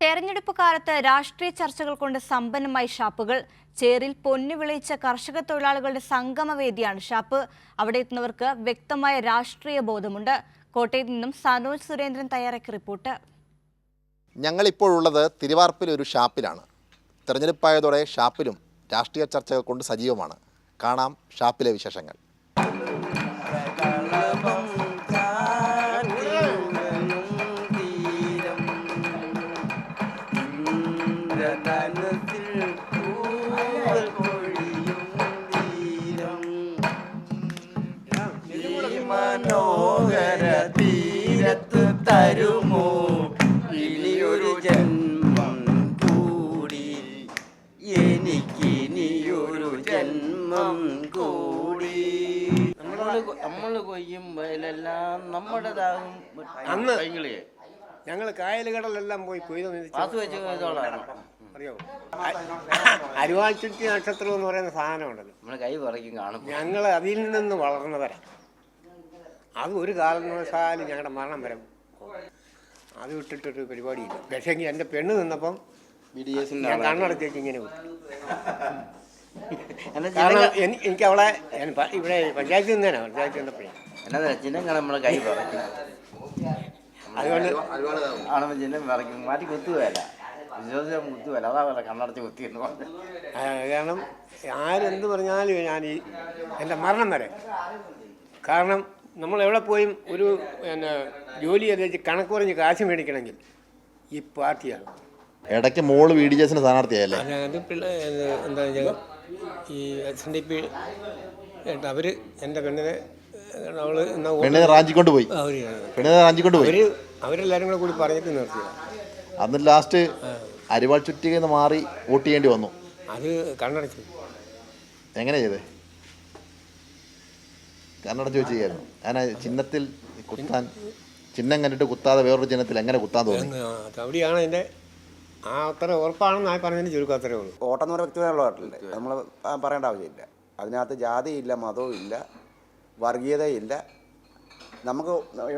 തെരഞ്ഞെടുപ്പ് കാലത്ത് രാഷ്ട്രീയ ചർച്ചകൾ കൊണ്ട് സമ്പന്നമായി ഷാപ്പുകൾ. ചേറിൽ പൊന്നു വിളയിച്ച കർഷക തൊഴിലാളികളുടെ സംഗമവേദിയാണ് ഷാപ്പ്. അവിടെ എത്തുന്നവർക്ക് വ്യക്തമായ രാഷ്ട്രീയ ബോധമുണ്ട്. കോട്ടയത്ത് നിന്നും സനോജ് സുരേന്ദ്രൻ തയ്യാറാക്കിയ റിപ്പോർട്ട്. ഞങ്ങളിപ്പോഴുള്ളത് തിരുവാർപ്പിലെ ഒരു ഷാപ്പിലാണ്. തെരഞ്ഞെടുപ്പായതോടെ ഷാപ്പിലും രാഷ്ട്രീയ ചർച്ചകൾ കൊണ്ട് സജീവമാണ്. കാണാം ഷാപ്പിലെ വിശേഷങ്ങൾ. മനോഹര തീരത്ത് തരുമോ ഇനിയൊരു ജന്മം കൂടി, എനിക്കിനിയൊരു ജന്മം കൂടി. നമ്മൾ കൊയ്യും വയലെല്ലാം നമ്മുടേതാകും. അന്ന് ഞങ്ങൾ കായലുകടലെല്ലാം പോയി കൊയ്ത് അറിയോ? അരിവാൾ ചുറ്റി നക്ഷത്രം എന്ന് പറയുന്ന സാധനമുണ്ടല്ലോ, നമ്മളെ കൈ പറയ്ക്കും കാണും. ഞങ്ങൾ അതിൽ നിന്ന് വളർന്നവരാ. അത് ഒരു കാരണവശാലും ഞങ്ങളുടെ മരണം വരെ അത് വിട്ടിട്ടൊരു പരിപാടിയില്ല. പക്ഷേ എൻ്റെ പെണ്ണ് നിന്നപ്പം ഞാൻ കണ്ണടച്ചേക്ക് ഇങ്ങനെ വിട്ടു. കാരണം എനിക്ക് അവളെ ഇവിടെ പഞ്ചായത്തിൽ നിന്നേനാ, പഞ്ചായത്തിൽ നിന്നപ്പോഴേ എന്നാ ചിഹ്നങ്ങൾ നമ്മളെ കൈ പറയ്ക്കും. അതുകൊണ്ട് ആണുമ്പോൾ ചിഹ്നം പറയ്ക്കും, മാറ്റി കുത്തുകയല്ല, വിശ്വാസം കുത്തുകയല്ല. അതാ പോലെ കണ്ണടച്ച് കുത്തിയെന്ന് പറഞ്ഞു. കാരണം ആരെന്ത് പറഞ്ഞാലും ഞാൻ ഈ എൻ്റെ മരണം വരെ. കാരണം നമ്മൾ എവിടെ പോയും ഒരു ജോലി ചെയ്ത് കണക്ക് പറഞ്ഞ് കാശ് മേടിക്കണമെങ്കിൽ ഈ പാർട്ടിയാണ്. ഇടയ്ക്ക് മോള് VDS സ്ഥാനാർത്ഥിയായല്ലേ? അത് എന്താ ഈ SNDP അവർ എൻ്റെ പെണ്ണിനെ റാഞ്ചിക്കൊണ്ട് പോയി. അവരെല്ലാവരും കൂടെ കൂടി പറഞ്ഞിട്ട് നിർത്തിയത്. അന്ന് ലാസ്റ്റ് അരിവാൾ ചുറ്റികയിൽ നിന്ന് മാറി വോട്ട് ചെയ്യേണ്ടി വന്നു. അത് കണ്ണടച്ചു. എങ്ങനെ ചെയ്തേ? കണ്ണടച്ച് വെച്ച് ചെയ്യായിരുന്നു. ഞാൻ ചിഹ്നത്തിൽ കുത്താൻ, ചിഹ്നം കണ്ടിട്ട് കുത്താതെ വേറൊരു ചിഹ്നത്തിൽ എങ്ങനെ കുത്താൻ തോന്നി? അവിടെയാണ് എൻ്റെ അത്ര ഉറപ്പാണെന്ന് പറഞ്ഞതിന് ചുരുക്കം അത്രേ ഉള്ളൂ. ഓട്ടം എന്ന് പറയുന്ന വ്യക്തിപരമുള്ളതല്ലേ, നമ്മൾ പറയേണ്ട ആവശ്യമില്ല. അതിനകത്ത് ജാതിയില്ല, മതവും ഇല്ല, വർഗീയതയില്ല. നമുക്ക്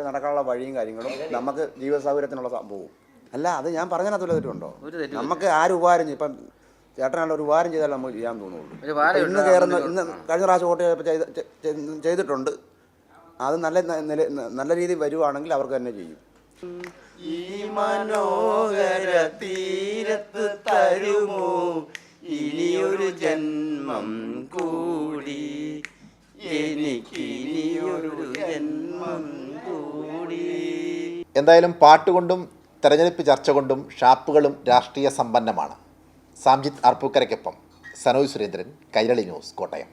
നടക്കാനുള്ള വഴിയും കാര്യങ്ങളും, നമുക്ക് ജീവിത സൗകര്യത്തിനുള്ള സംഭവവും അല്ല. അത് ഞാൻ പറഞ്ഞതിനകത്ത് തെറ്റുണ്ടോ? നമുക്ക് ആരും ഉപകാരം ചെയ്യും. ഇപ്പം ചേട്ടനാണ് ഒരു ഉപകാരം ചെയ്താൽ നമുക്ക് ചെയ്യാൻ തോന്നുള്ളൂ. ഇന്ന് കഴിഞ്ഞ പ്രാവശ്യം വോട്ട് ചെയ്തിട്ടുണ്ട്. അത് നല്ല രീതിയിൽ വരുവാണെങ്കിൽ അവർക്ക് തന്നെ ചെയ്യും. ഈ മനോഹര തീരത്ത് തരുമോ ഇനിയൊരു ജന്മം കൂടി, എനിക്കിനിയൊരു ജന്മം കൂടി. എന്തായാലും പാട്ടുകൊണ്ടും തെരഞ്ഞെടുപ്പ് ചർച്ച കൊണ്ടും ഷാപ്പുകളും രാഷ്ട്രീയ സമ്പന്നമാണ്. സാംജിത്ത് അർപ്പൂക്കരയ്ക്കൊപ്പം സനോജ് സുരേന്ദ്രൻ, കൈരളി ന്യൂസ്, കോട്ടയം.